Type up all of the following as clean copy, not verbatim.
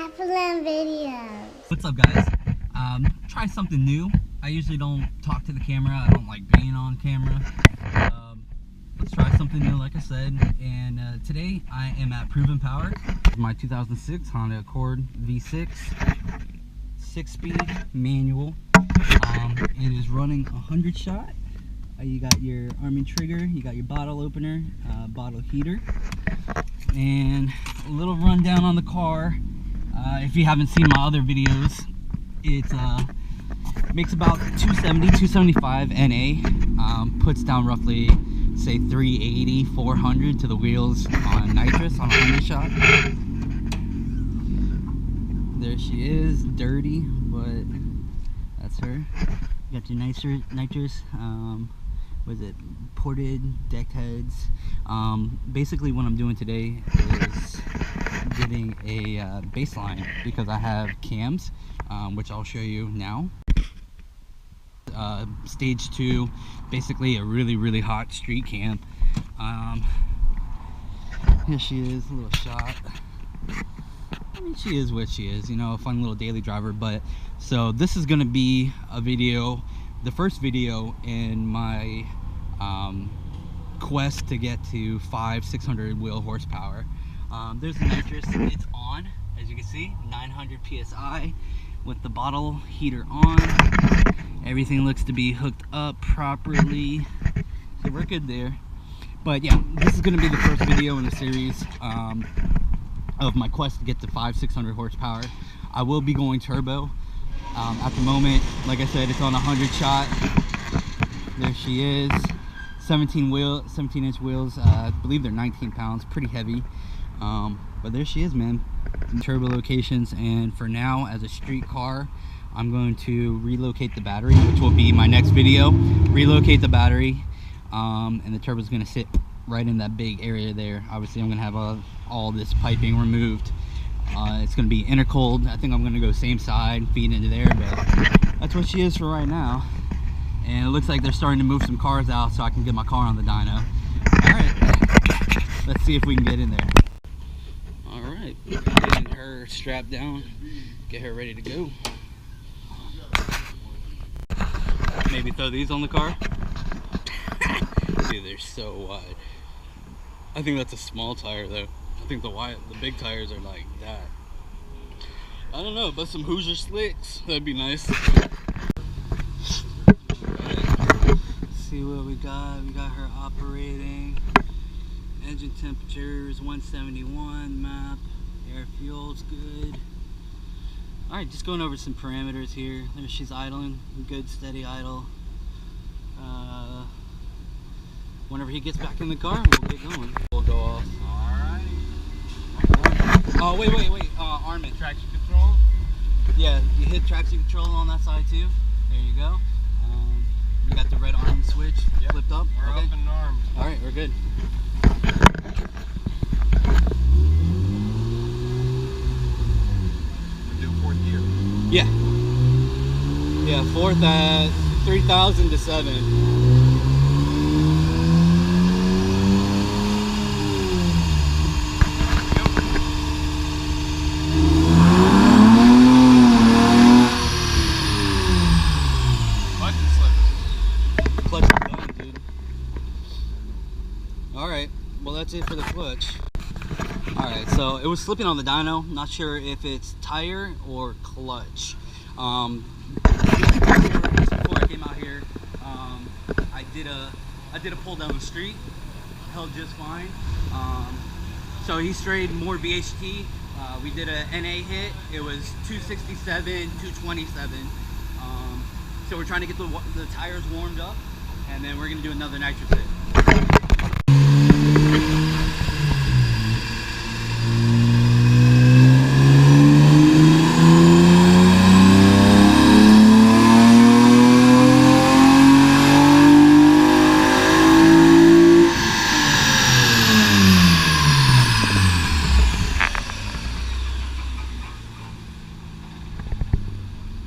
Halferland videos. What's up, guys? Try something new. I usually don't talk to the camera. I don't like being on camera. Let's try something new, like I said. And today I am at Proven Power. My 2006 Honda Accord V6, 6-speed manual. It is running 100 shot. You got your arming trigger, you got your bottle opener, bottle heater, and a little rundown on the car. If you haven't seen my other videos, it makes about 270, 275 NA, puts down roughly, say 380, 400 to the wheels on nitrous on a 100 shot. There she is, dirty, but that's her. You got your nitrous, was it ported deck heads. Basically what I'm doing today is getting a baseline because I have cams, which I'll show you now. Stage 2, basically a really hot street cam. Here she is, a little shot. I mean, she is what she is, you know, a fun little daily driver. But so this is gonna be a video, the first video in my quest to get to 500-600 wheel horsepower. There's the nitrous, it's on, as you can see, 900 psi with the bottle heater on. Everything looks to be hooked up properly, so we're good there. But yeah, this is going to be the first video in the series of my quest to get to 500-600 horsepower. I will be going turbo. At the moment, like I said, it's on 100 shot. There she is. 17-inch wheels. I believe they're 19 pounds, pretty heavy. But there she is, man. Turbo locations, and for now, as a street car, I'm going to relocate the battery, which will be my next video. Relocate the battery, and the turbo is going to sit right in that big area there. Obviously, I'm going to have all this piping removed. It's going to be intercooled. I think I'm going to go same side, feed into there, but that's what she is for right now. And it looks like they're starting to move some cars out so I can get my car on the dyno. Alright, let's see if we can get in there. Alright, getting her strapped down, get her ready to go. Maybe throw these on the car. Dude, they're so wide. I think that's a small tire though. I think the big tires are like that. I don't know, but some Hoosier slicks, that'd be nice. See what we got. We got her operating. Engine temperature is 171. Map. Air fuel's good. Alright, just going over some parameters here. There she's idling. Good steady idle. Whenever he gets back in the car, we'll get going. We'll go off. Alright. Oh, wait. Arm it. Traction control? Yeah, you hit traction control on that side too. There you go. You got the red arm switch flipped up? We're okay. up and armed. Alright, we're good. We do fourth gear. Yeah. Yeah, fourth at 3,000 to 7. Alright, well that's it for the clutch. Alright, so it was slipping on the dyno. Not sure if it's tire or clutch. Before I came out here, I did a pull down the street. Held just fine. So he strayed more VHT. We did a NA hit. It was 267, 227. So we're trying to get the tires warmed up, and then we're gonna do another nitrous hit.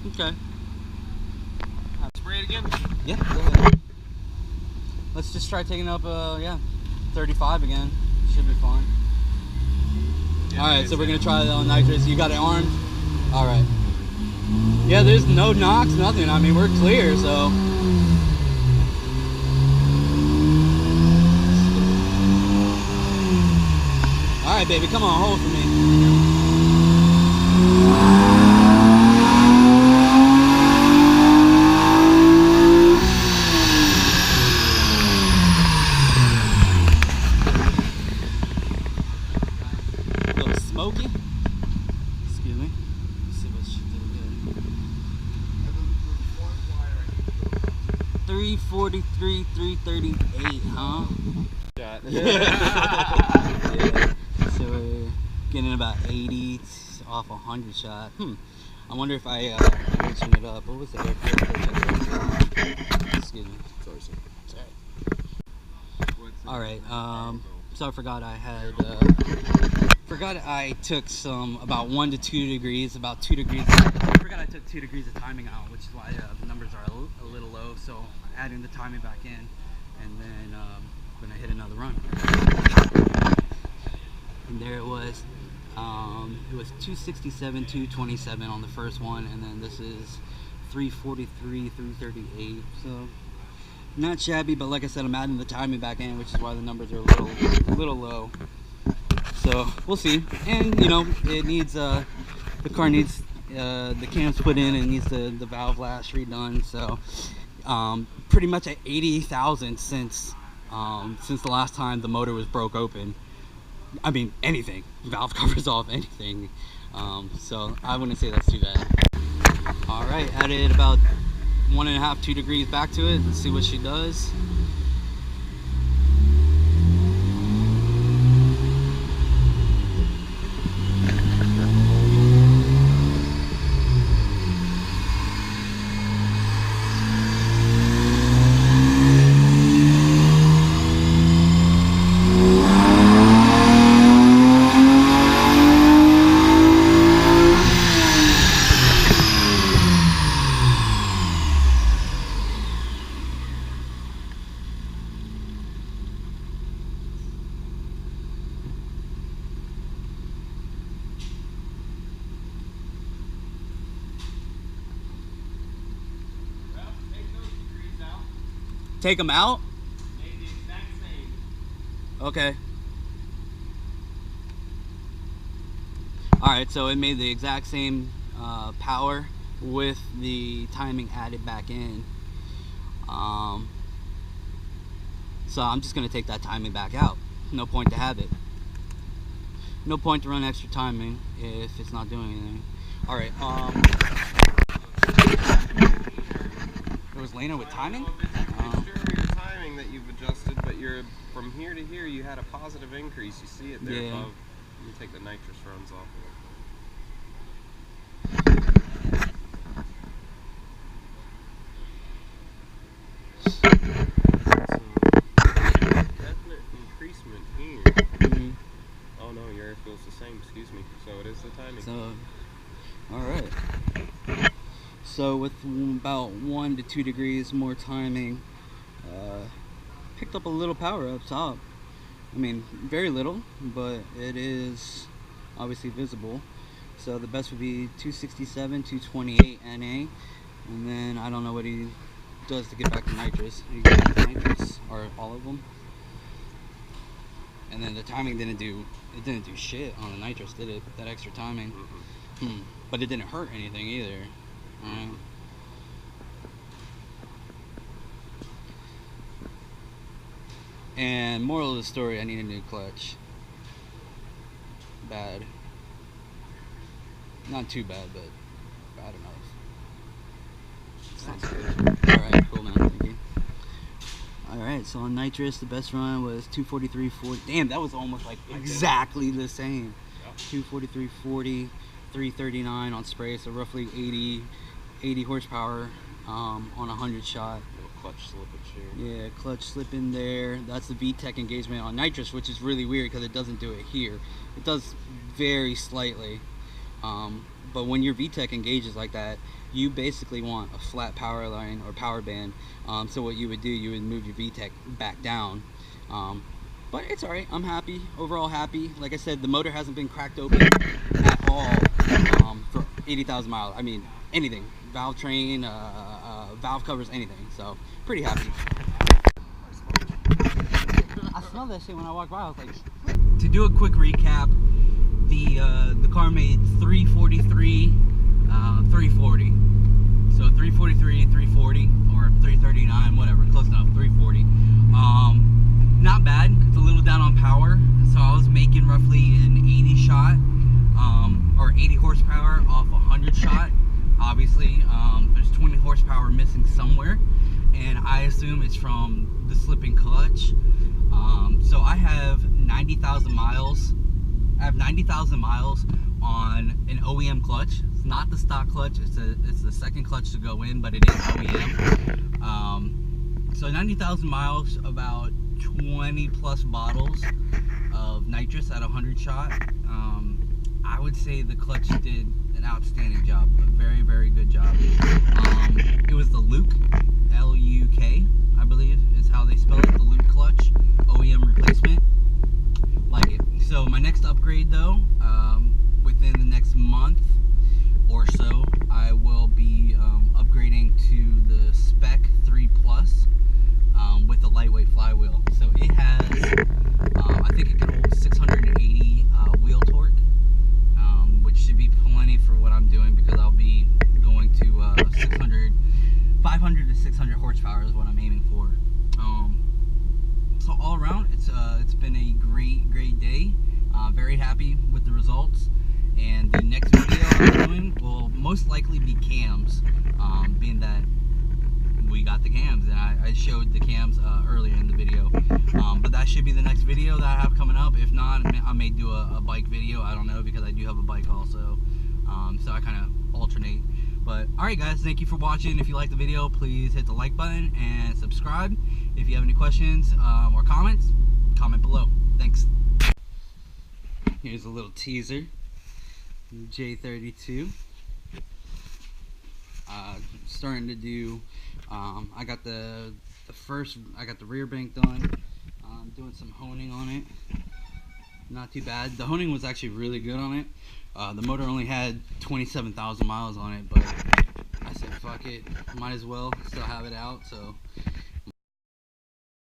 Okay. Spray it again? Yeah, go ahead. Let's just try taking up, 35 again. Should be fine. Yeah, alright, so we're gonna try it on nitrous. You got it armed? Alright. Yeah, there's no knocks, nothing. I mean, we're clear, so. Alright, baby, come on, hold for me. Smoky. Excuse me. Let's see what she did good. 343, 338, huh? Shot. Yeah. So we're getting about 80 off 100 shot. I wonder if I switching it up. What was the excuse me. Sorry. All right. So I forgot I had. Forgot I took some about 1 to 2 degrees, about 2 degrees. I forgot I took 2 degrees of timing out, which is why the numbers are a little low. So adding the timing back in, and then I'm gonna hit another run. And there it was. It was 267, 227 on the first one, and then this is 343, 338. So not shabby, but like I said, I'm adding the timing back in, which is why the numbers are a little low. So we'll see. And you know, it needs the car needs the cams put in, and it needs the valve lash redone. So pretty much at 80,000 since the last time the motor was broke open. I mean, anything, valve covers off, anything. So I wouldn't say that's too bad. All right, added about 1.5, 2 degrees back to it. Let's see what she does. Take them out? Made the exact same. Okay. Alright, so it made the exact same power with the timing added back in. So I'm just going to take that timing back out. No point to have it. No point to run extra timing if it's not doing anything. Alright, it was Lena with timing? Timing that you've adjusted, but you're from here to here you had a positive increase. You see it there above. Let me take the nitrous runs off of it. Definite increasement here. Oh no, your air feels the same, excuse me. So it is the timing. So alright. So with about 1 to 2 degrees more timing, picked up a little power up top. I mean, very little, but it is obviously visible. So the best would be 267, 228 NA, and then I don't know what he does to get back to nitrous. He gets nitrous, or all of them. And then the timing didn't do shit on the nitrous, did it? That extra timing. But it didn't hurt anything either. Alright. And moral of the story, I need a new clutch. Bad. Not too bad, but bad enough. Sounds good. Alright, cool man, thank you. Alright, so on nitrous, the best run was 243.40. Damn, that was almost like exactly the same. 243.40, 339 on spray, so roughly 80 horsepower on 100 shot. Clutch slippage here. Yeah, clutch slip in there. That's the VTEC engagement on nitrous, which is really weird because it doesn't do it here. It does very slightly. But when your VTEC engages like that, you basically want a flat power line or power band. So what you would do, you would move your VTEC back down. But it's alright, I'm happy, overall happy. Like I said, the motor hasn't been cracked open at all for 80,000 miles. I mean, anything. Valve train, valve covers, anything. So, pretty happy. I smelled that shit when I walked by. I was like, to do a quick recap, the car made 343, 340. So 343, 340, or 339, whatever, close enough, 340. Not bad. It's a little down on power. So I was making roughly an 80 shot, or 80 horsepower off 100 shot. Obviously, there's 20 horsepower missing somewhere, and I assume it's from the slipping clutch. So I have 90,000 miles. I have 90,000 miles on an OEM clutch. It's not the stock clutch. It's the second clutch to go in, but it is OEM. So 90,000 miles, about 20 plus bottles of nitrous at 100 shot. I would say the clutch did an outstanding job. A very, very good job. It was the Luke, L-U-K, I believe is how they spell it. The Luke clutch, OEM replacement. Like it. So my next upgrade though, within the next month or so, I will be upgrading to the Spec 3 Plus with a lightweight flywheel. So it has, I think it can hold 680 wheel torque, which should be plenty for what I'm doing, because I'll be going to 500 to 600 horsepower is what I'm aiming for. So all around, it's been a great day. Very happy with the results, and the next video I'm doing will most likely be cams, being that we got the cams, and I showed the cams earlier in the video. But that should be the next video that I have coming up. If not, I may do a bike video. I don't know, because I do have a bike also. So I kind of alternate. But alright guys, thank you for watching. If you like the video, please hit the like button and subscribe. If you have any questions or comments, comment below. Thanks. Here's a little teaser. J32. Starting to do, I got the rear bank done. Doing some honing on it. Not too bad. The honing was actually really good on it. The motor only had 27,000 miles on it, but I said fuck it, might as well still have it out. So